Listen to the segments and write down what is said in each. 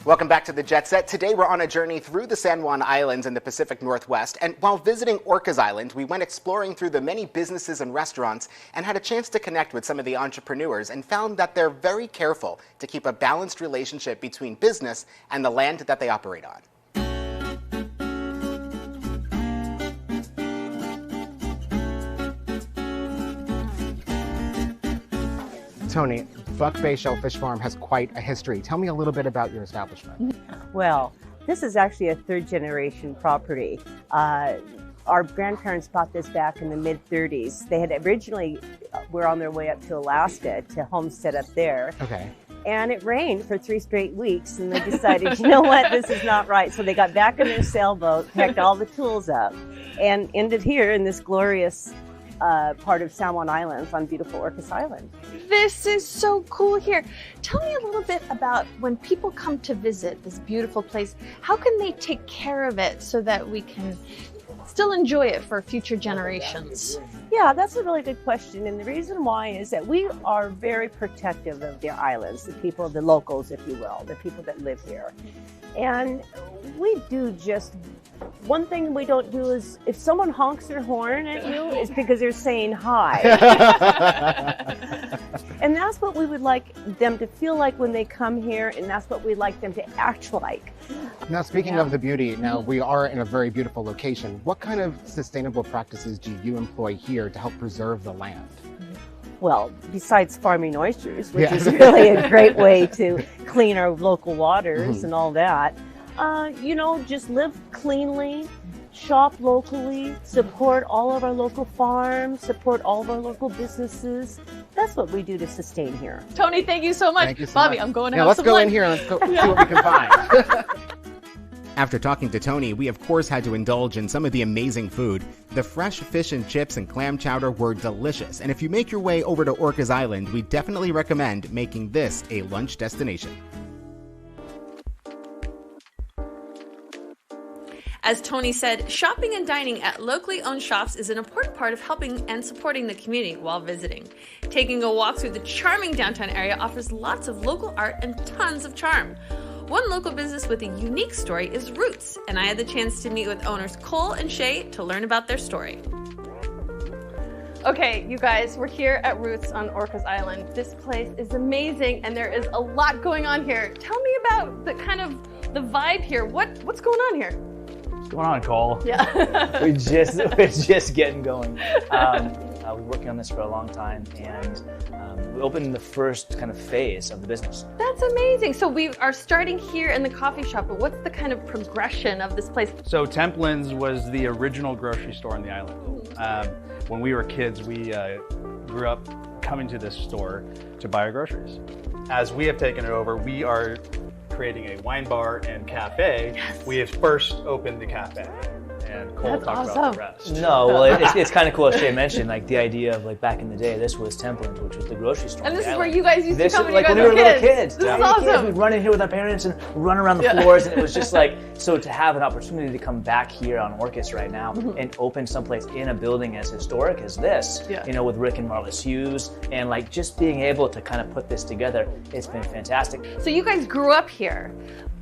Welcome back to the Jet Set. Today we're on a journey through the San Juan Islands in the Pacific Northwest, and while visiting Orcas Island, we went exploring through the many businesses and restaurants and had a chance to connect with some of the entrepreneurs and found that they're very careful to keep a balanced relationship between business and the land that they operate on. Tony, Buck Bay Shellfish Farm has quite a history. Tell me a little bit about your establishment. Well, this is actually a third-generation property. Our grandparents bought this back in the mid-30s. They had originally were on their way up to Alaska to homestead up there. Okay. And it rained for 3 straight weeks, and they decided, you know what, this is not right. So they got back in their sailboat, packed all the tools up, and ended here in this glorious part of San Juan Islands on beautiful Orcas Island. This is so cool here. Tell me a little bit about when people come to visit this beautiful place, how can they take care of it so that we can still enjoy it for future generations? Yeah, that's a really good question. And the reason why is that we are very protective of the islands, the people, the locals, if you will, the people that live here. And we do just, one thing we don't do is, if someone honks their horn at you, it's because they're saying hi. And that's what we would like them to feel like when they come here, and that's what we'd like them to act like. Now, speaking of the beauty, now we are in a very beautiful location. What kind of sustainable practices do you employ here to help preserve the land? Well, besides farming oysters, which is really a great way to clean our local waters and all that, you know, just live cleanly, shop locally, support all of our local farms, support all of our local businesses. That's what we do to sustain here. Tony, thank you so much. Thank you so Bobby, much. I'm going to now have let's some go lunch. in here and let's go see what we can find. After talking to Tony, we of course had to indulge in some of the amazing food. The fresh fish and chips and clam chowder were delicious, and if you make your way over to Orcas Island, we definitely recommend making this a lunch destination. As Tony said, shopping and dining at locally owned shops is an important part of helping and supporting the community while visiting. Taking a walk through the charming downtown area offers lots of local art and tons of charm. One local business with a unique story is Roots, and I had the chance to meet with owners Cole and Shay to learn about their story. Okay, you guys, we're here at Roots on Orcas Island. This place is amazing, and there is a lot going on here. Tell me about the kind of the vibe here. What's going on here? What's going on, Cole? Yeah. we're just getting going. We're working on this for a long time, and we opened the first kind of phase of the business. That's amazing. So we are starting here in the coffee shop, but what's the kind of progression of this place? So Templin's was the original grocery store on the island. When we were kids, we grew up coming to this store to buy our groceries. As we have taken it over, we are creating a wine bar and cafe. Yes. We have first opened the cafe, and Cole That's talked awesome. about the rest. No, well, it's kind of cool, as Shay mentioned, like the idea of like back in the day, this was Templin's, which was the grocery store. And on this the is where island. you guys used to come when like you guys when we were were little kids. This is Kids, awesome. we'd run in here with our parents and run around the floors, and it was just like, so to have an opportunity to come back here on Orcas right now and open someplace in a building as historic as this, you know, with Rick and Marlis Hughes, and like just being able to kind of put this together, it's been fantastic. So you guys grew up here,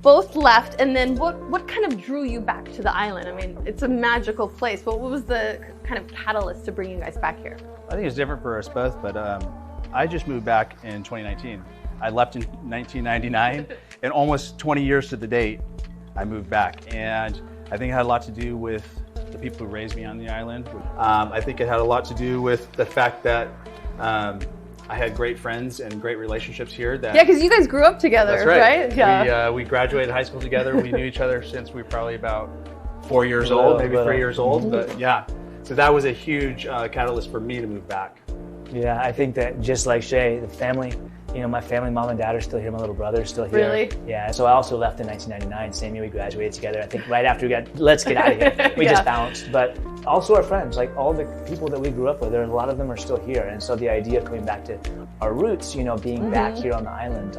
both left, and then what kind of drew you back to the island? I mean, it's a magical place, but what was the kind of catalyst to bring you guys back here? I think it's different for us both, but I just moved back in 2019. I left in 1999, and almost 20 years to the date, I moved back. And I think it had a lot to do with the people who raised me on the island. I think it had a lot to do with the fact that I had great friends and great relationships here. Yeah, because you guys grew up together, That's right? Yeah. We graduated high school together. We knew each other since we were probably about 4 years old, maybe 3 years old. But yeah, so that was a huge catalyst for me to move back. Yeah, I think that just like Shay, the family, you know, my family, mom and dad are still here. My little brother is still here. Really? Yeah, so I also left in 1999. Same year we graduated together. I think right after we got, let's get out of here. We just bounced. But also our friends, like all the people that we grew up with, a lot of them are still here. And so the idea of coming back to our roots, you know, being back here on the island,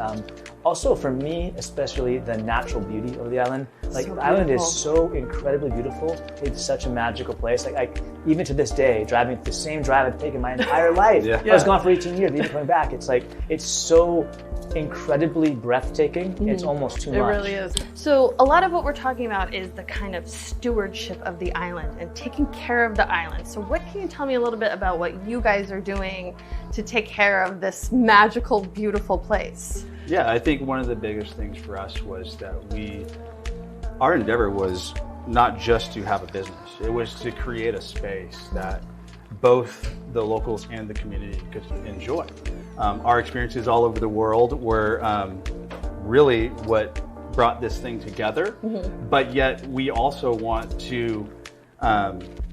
also for me, especially the natural beauty of the island. Like So the island is beautiful. so incredibly beautiful. It's such a magical place. Like even to this day, driving the same drive I've taken my entire life. Yeah. I was gone for 18 years, even coming back. It's like, it's so incredibly breathtaking. It's almost too much. It really is. So a lot of what we're talking about is the kind of stewardship of the island and taking care of the island. So what can you tell me a little bit about what you guys are doing to take care of this magical, beautiful place? Yeah, I think one of the biggest things for us was that our endeavor was not just to have a business. It was to create a space that both the locals and the community could enjoy. Our experiences all over the world were really what brought this thing together, but yet we also want to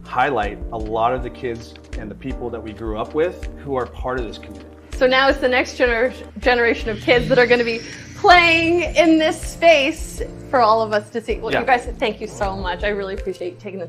highlight a lot of the kids and the people that we grew up with who are part of this community. So now it's the next generation of kids that are going to be playing in this space for all of us to see. Well, Yeah. you guys, thank you so much. I really appreciate you taking the time.